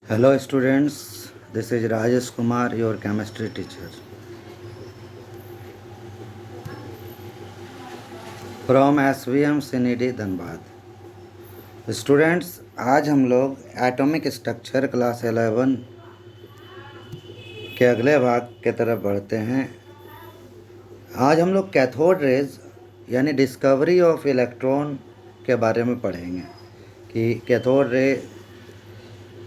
Hello students, this is Rajesh Kumar, your chemistry teacher from SVM CND Dhanbad. Students, आज हम लोग atomic structure class 11 के अगले भाग के तरफ बढ़ते हैं। आज हम लोग कैथोड रेज यानी डिस्कवरी ऑफ इलेक्ट्रॉन के बारे में पढ़ेंगे कि कैथोड रे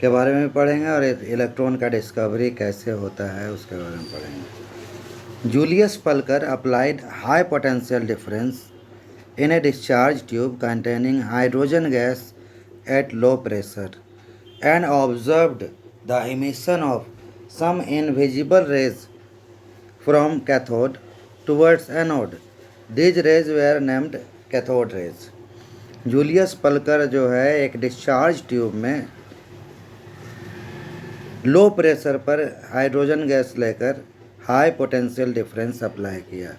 के बारे में पढ़ेंगे और इलेक्ट्रॉन का डिस्कवरी कैसे होता है उसके बारे में पढ़ेंगे। Julius Plucker applied high potential difference in a discharge tube containing hydrogen gas at low pressure and observed the emission of some invisible rays from cathode towards anode. These rays were named cathode rays. Julius Plucker जो है एक discharge tube में low pressure पर hydrogen gas लेकर high potential difference apply किया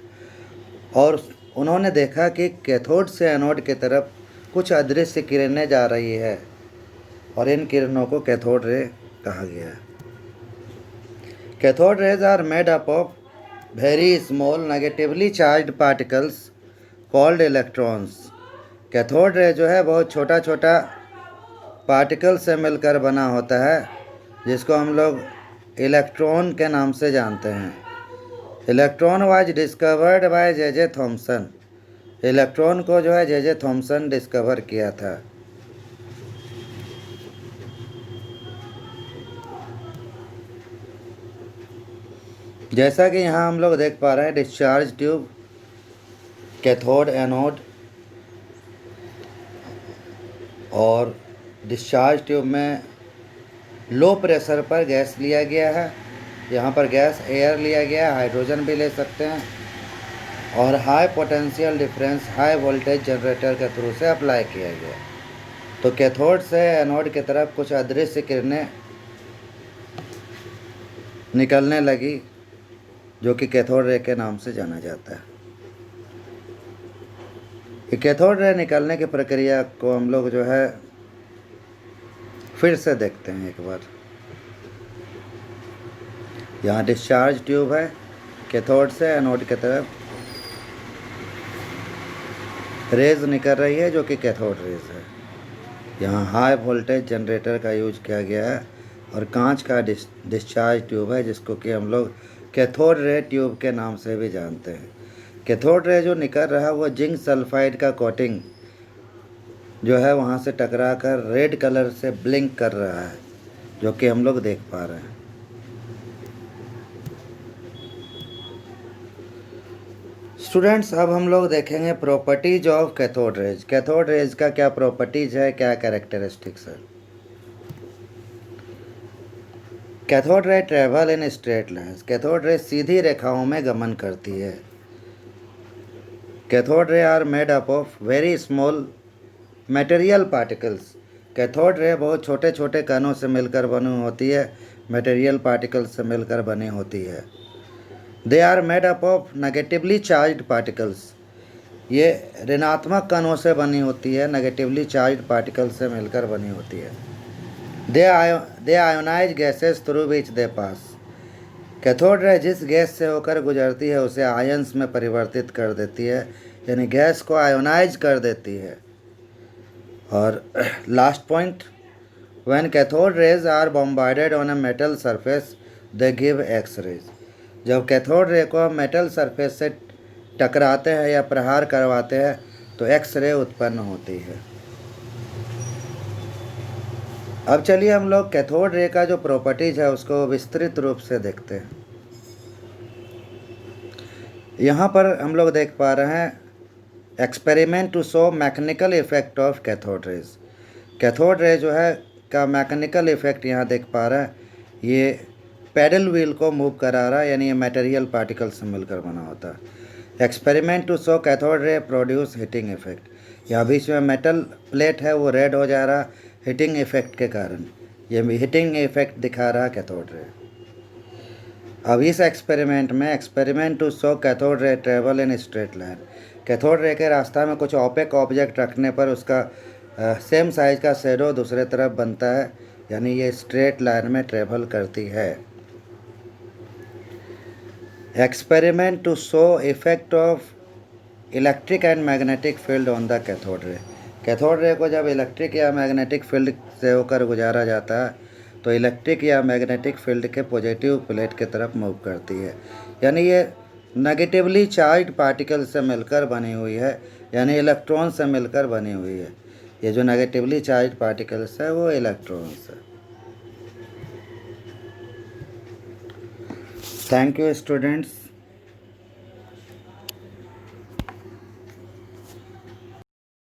और उन्होंने देखा कि कैथोड से एनोड की तरफ कुछ अदृश्य किरणें जा रही है और इन किरणों को कैथोड रे कहा गया। Cathode rays are made up of very small negatively charged particles called electrons. Cathode ray जो है बहुत छोटा छोटा पार्टिकल से मिलकर बना होता है जिसको हम लोग इलेक्ट्रॉन के नाम से जानते हैं। Electron was discovered by J Thomson. Electron को जो है जे थॉमसन डिस्कवर किया था। जैसा कि यहाँ हम लोग देख पा रहे हैं डिस्चार्ज ट्यूब, कैथोड एनोड, और डिस्चार्ज ट्यूब में लो प्रेशर पर गैस लिया गया है। यहाँ पर गैस एयर लिया गया है, हाइड्रोजन भी ले सकते हैं, और high potential difference high voltage generator के थ्रू से अप्लाई किया गया। तो कैथोड से एनोड की तरफ कुछ अदृश्य किरणें निकलने लगी जो कि कैथोड रे के नाम से जाना जाता है। ये कैथोड रे निकलने की प्रक्रिया को हम लोग जो है फिर से देखते हैं एक बार। यहाँ डिस्चार्ज ट्यूब है, कैथोड से एनोड की तरफ रेज निकल रही है जो कि कैथोड रेज है। यहाँ हाई वोल्टेज जनरेटर का यूज किया गया है और कांच का डिस्चार्ज ट्यूब है जिसको कि हम लोग कैथोड रे ट्यूब के नाम से भी जानते हैं। कैथोड रे जो निकल रहा है वो जिंक सल्फाइड का कोटिंग जो है वहाँ से टकरा कर रेड कलर से ब्लिंक कर रहा है जो कि हम लोग देख पा रहे हैं। स्टूडेंट्स, अब हम लोग देखेंगे properties of cathode rays. Cathode rays का क्या प्रॉपर्टीज है, क्या कैरेक्टरिस्टिक्स है। Cathode ray travel in straight lines. Cathode ray सीधी रेखाओं में गमन करती है। Cathode ray are made up of very small material particles. Cathode ray बहुत छोटे छोटे कणों से मिलकर बनी होती है, मटेरियल पार्टिकल्स से मिलकर बनी होती है। They are made up of negatively charged particles. ये ऋणात्मक कणों से बनी होती है, नेगेटिवली चार्ज्ड पार्टिकल्स से मिलकर बनी होती है। They ionise gases through which they pass. Cathode ray जिस गैस से होकर गुजरती है उसे आयंस में परिवर्तित कर देती है, यानी गैस को आयोनाइज कर देती है। और last point, when cathode rays are bombarded on a metal surface they give X rays. जब कैथोड रे को मेटल सरफेस से टकराते हैं या प्रहार करवाते हैं तो एक्स रे उत्पन्न होती है। अब चलिए हम लोग कैथोड रे का जो प्रॉपर्टीज है उसको विस्तृत रूप से देखते हैं। यहाँ पर हम लोग देख पा रहे हैं experiment to show mechanical effect of cathode rays. Cathode ray जो है का मैकेनिकल इफेक्ट यहाँ देख पा रहे हैं। ये पैडल व्हील को मूव करा रहा है, यानी ये मटेरियल पार्टिकल से मिलकर बना होता है। Experiment to show cathode ray produce heating effect. यहाँ बीच में मेटल प्लेट है वो रेड हो जा रहा हीटिंग इफेक्ट के कारण। ये हीटिंग इफेक्ट दिखा रहा कैथोड रे। अब इस एक्सपेरिमेंट में experiment to show cathode ray travel in straight line. Cathode ray के रास्ता में कुछ ओपेक ऑब्जेक्ट रखने पर उसका सेम साइज का शेडो दूसरे तरफ बनता है, यानी ये स्ट्रेट लाइन में ट्रेवल करती है। Experiment to show effect of electric and magnetic field on the cathode ray. Cathode ray को जब इलेक्ट्रिक या मैग्नेटिक फील्ड से होकर गुजारा जाता है तो इलेक्ट्रिक या मैग्नेटिक फील्ड के पॉजिटिव प्लेट की तरफ मूव करती है। यानी ये नेगेटिवली चार्ज पार्टिकल से मिलकर बनी हुई है, यानी इलेक्ट्रॉन से मिलकर बनी हुई है। ये जो नेगेटिवली चार्ज पार्टिकल्स है वो इलेक्ट्रॉन्स है। Thank you students.